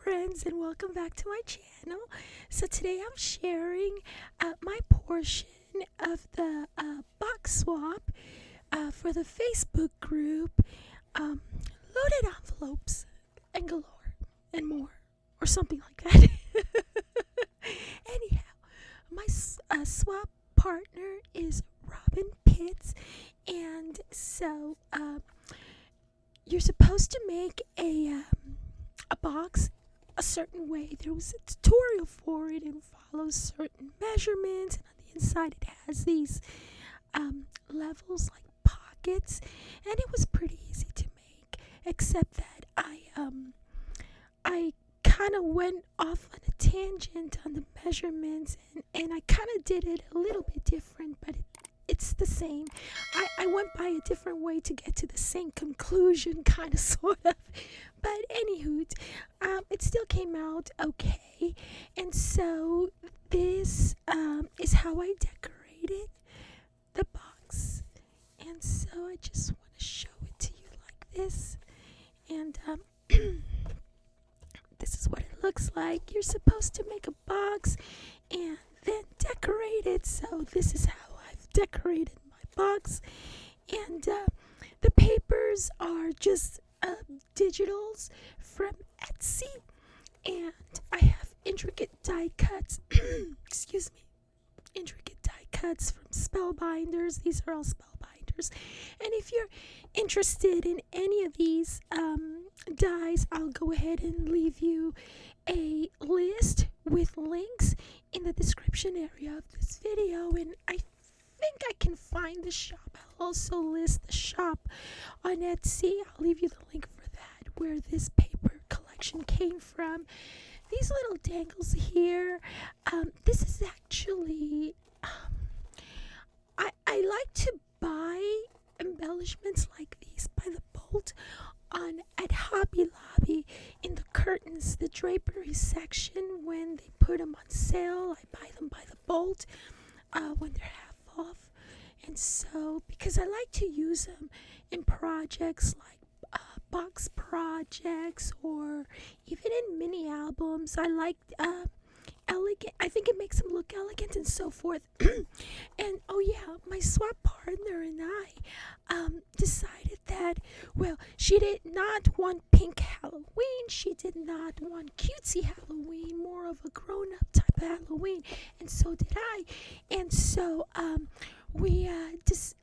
friends, and welcome back to my channel. So today I'm sharing my portion of the box swap for the Facebook group, Loaded Envelopes and Galore and More, or something like that. Anyhow, my swap partner is Robin Pitts, and so you're supposed to make a box a certain way. There was a tutorial for it and follows certain measurements, and on the inside it has these levels like pockets, and it was pretty easy to make, except that I kind of went off on a tangent on the measurements, and I kind of did it a little bit different, but it's the same. I went by a different way to get to the same conclusion, kind of, sort of. But anywho, it still came out okay. And so this is how I decorated the box. And so I just want to show it to you like this. And this is what it looks like. You're supposed to make a box and then decorate it. So this is how I've decorated my box. And the papers are just digitals from Etsy, and I have intricate die cuts intricate die cuts from Spellbinders. These are all Spellbinders, and if you're interested in any of these dies, I'll go ahead and leave you a list with links in the description area of this video, and I think I can find the shop. I'll also list the shop on Etsy. I'll leave you the link for that, where this paper collection came from. These little dangles here, this is actually, I like to buy embellishments like these by the bolt at Hobby Lobby in the curtains, the drapery section. When they put them on sale, I buy them by the bolt when they're half off. And so, because I like to use them in projects like box projects, or even in mini albums. I like elegant. I think it makes them look elegant and so forth. And oh yeah, my swap partner and I decided that, well, she did not want pink Halloween. She did not want cutesy Halloween, more of a grown-up type of Halloween, and so did I. And so we just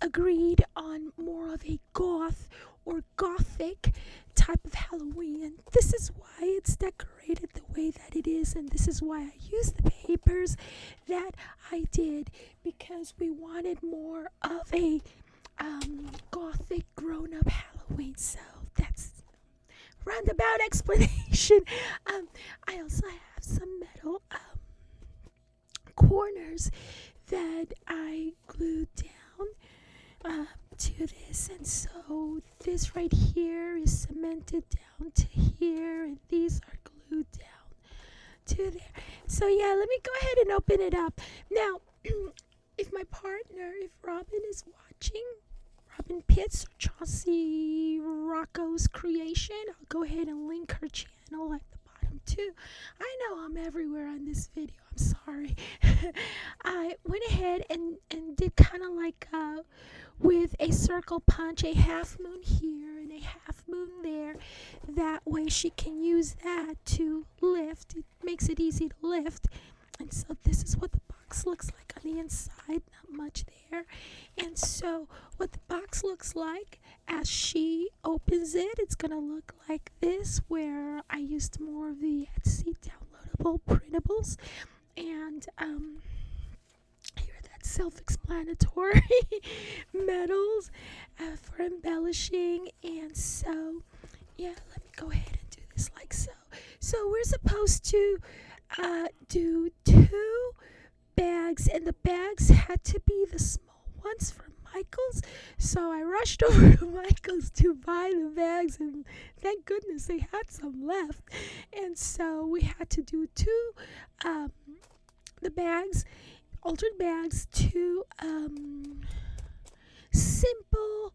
agreed on more of a goth or gothic type of Halloween, and this is why it's decorated the way that it is, and this is why I used the papers that I did, because we wanted more of a gothic grown-up Halloween. So that's roundabout explanation. I also have some metal corners that I glued down to this, and so this right here is cemented down to here, and these are glued down to there. So yeah, let me go ahead and open it up now. If my partner, if Robin is watching, Robin Pitts or Chauncey Rocco's creation, I'll go ahead and link her channel at the bottom too. I know I'm everywhere on this video, I'm sorry. I went ahead and did kind of like with a circle punch, a half moon here and a half moon there. That way she can use that to lift. It makes it easy to lift. And so this is what the box looks like on the inside. Not much there. And so what the box looks like as she opens it, it's going to look like this, where I used more of the Etsy downloadable printables. And here, that's self-explanatory. Metals for embellishing. And so yeah, let me go ahead and do this like so. So we're supposed to do 2 bags, and the bags had to be the small ones from Michael's. So I rushed over to Michael's to buy the bags, and thank goodness they had some left. And so we had to do 2 the bags, altered bags, 2 simple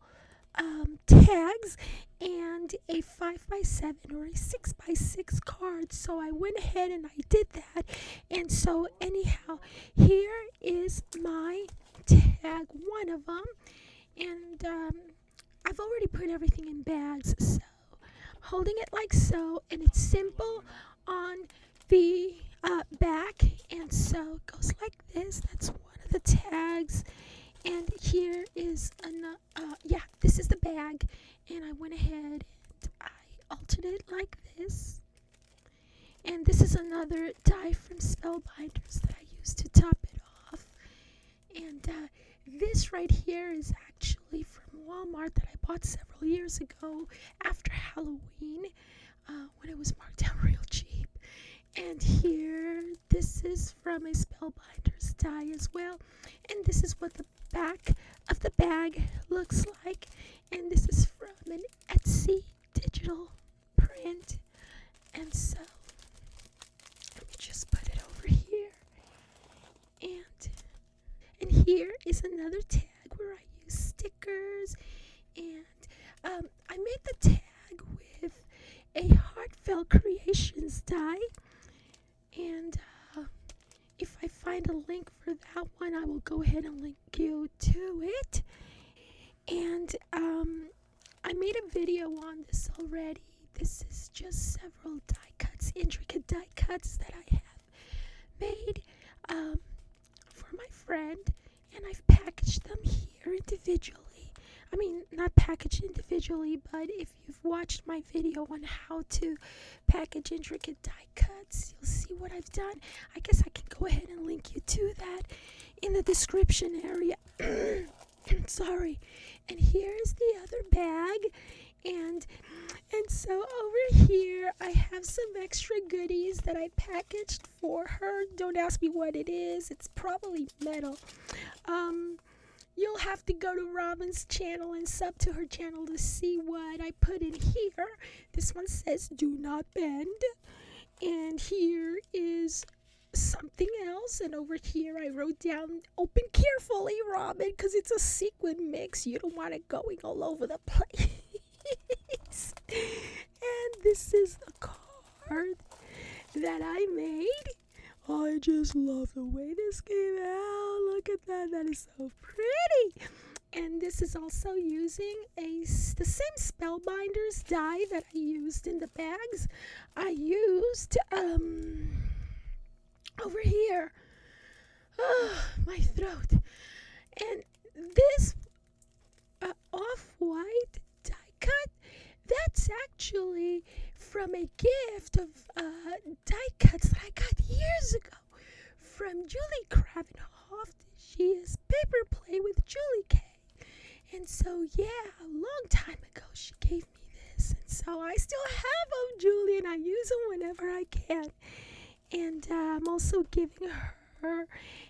tags, and a 5x7 or a 6x6 card. So I went ahead and I did that. And so anyhow, here is my tag, one of them. And I've already put everything in bags, so holding it like so, and it's simple on the back, and so it goes like this. That's one of the tags. And here is this is the bag, and I went ahead and I altered it like this. And this is another die from Spellbinders that I used to top it off. And this right here is actually from Walmart that I bought several years ago after Halloween, when it was marked down real cheap. And here, this is from a Spellbinders die as well. And this is what the back of the bag looks like. And this is from an Etsy digital print. And so, let me just put it over here. And here is another tag where I use stickers. And I made the tag with a Heartfelt Creations die. And if I find a link for that one, I will go ahead and link you to it. And I made a video on this already. This is just several die cuts, intricate die cuts that I have made for my friend. And I've packaged them here individually. I mean, not packaged individually, but if you've watched my video on how to package intricate die cuts, you'll see what I've done. I guess I can go ahead and link you to that in the description area. Sorry. And here's the other bag. And so over here, I have some extra goodies that I packaged for her. Don't ask me what it is. It's probably metal. You'll have to go to Robin's channel and sub to her channel to see what I put in here. This one says, "Do not bend." And here is something else. And over here, I wrote down, "Open carefully, Robin," because it's a sequin mix. You don't want it going all over the place. And this is the card that I made. I just love the way this came out. Look at that. That is so pretty. And this is also using the same Spellbinders die that I used in the bags. I used over here. My throat. And this off-white die cut, that's actually from a gift of die cuts that I got years ago from Julie Kravenhoff. She is Paper Play with Julie K. And so, yeah, a long time ago she gave me this. And so I still have them, Julie, and I use them whenever I can. And I'm also giving her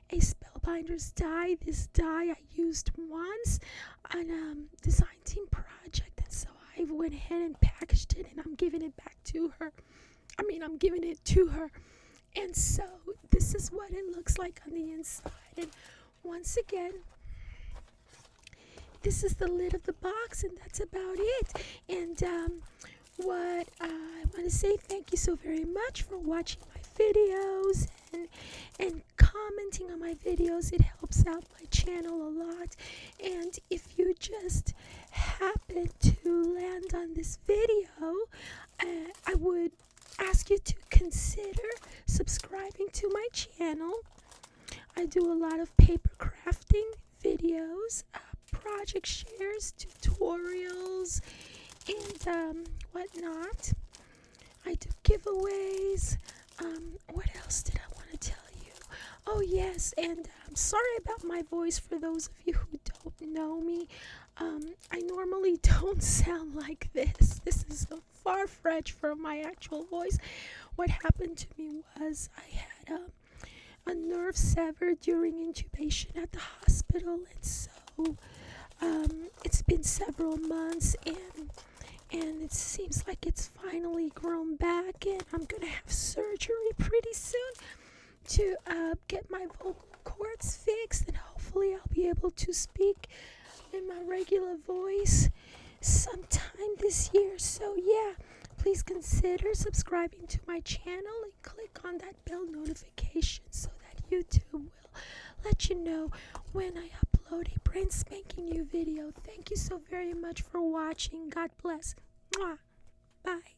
a Spellbinders die. This die I used once on a design team project. And so I went ahead and packaged it, and I'm giving it back to her. I'm giving it to her. And so this is what it looks like on the inside. And once again, this is the lid of the box, and that's about it. And what I want to say, thank you so very much for watching my videos and commenting on my videos. It helps out my channel a lot. And if you just happen to land on this video, I would ask you to consider subscribing to my channel. I do a lot of paper crafting videos, project shares, tutorials, and whatnot. I do giveaways. What else did I want to tell you? Oh yes, and I'm sorry about my voice for those of you who don't know me. I normally don't sound like this. This is a far-fetched from my actual voice. What happened to me was I had a nerve severed during intubation at the hospital, and so it's been several months, and it seems like it's finally grown back, and I'm gonna have surgery pretty soon to get my vocal cords fixed, and hopefully I'll be able to speak in my regular voice. sometime this year. So yeah, please consider subscribing to my channel and click on that bell notification so that YouTube will let you know when I upload a brand spanking new video. Thank you so very much for watching. God bless. Mwah. Bye.